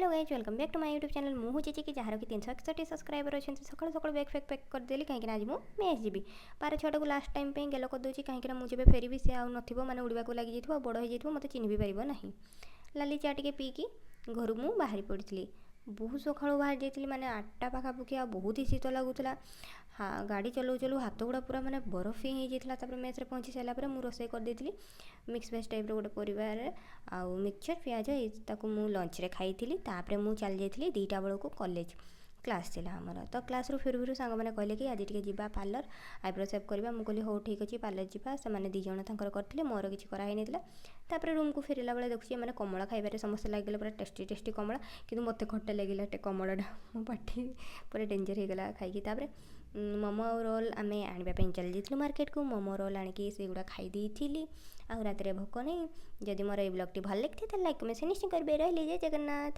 Hello guys welcome back to my YouTube channel मुझे चिची कि जार कि 361 सब्सक्राइबर अच्छे सकाल सकाल बैग फैक पैक करदेली कहीं आज मुझे जी पार छुटा को लास्ट टाइम पे गेल करदे कहीं मुझे फेरबी सी आउ मैंने उड़वा को लगी बड़ हो जाए मत चिन्ह भी पार ना लाली चा टे पीकी घर मु बाहरी पड़ी बहुत सका बाहर जाइए मैंने 8टा पाखापाखि आ बहुत ही शीत लगुला हाँ गाड़ी चलाऊ चलू हाथ गुड़ा पूरा मैंने बरफ ही होता मेस पहुँची सारापर मुझे रोसे करदेली मिक्स वेज टाइप गोटे परिवार आउ मिक्सचर पियाज ताकू मु लंच रे खाई तापर मु चली जाइए 2टा बेलू कॉलेज क्लास थिला आमर तो क्लास फिर फिर सांग मैंने कहले कि आज टी पार्लर आईब्रो सेप करवा मुझे कहली हो ठीक अच्छे पार्लर जावा से दिज करते मोर किसी कराई नहीं रूम को फेरला बेले देखुची मैंने कमला खाइबार समस्त लगे पूरा टेस्टी टेस्टी कमला कि मत खट्टा लगे कमलाटा मो पाटी पूरा डेंजर होगला खाई मोमो रोल आम आने चली जाइए मार्केट को मोमो रोल आणिकी से गुड़ा खाई आउ रात भोक नहीं जदि मोर ये ब्लॉग टी भल लगी तो लाइक कमेंट निश्चय करेंगे। रही जय जगन्नाथ।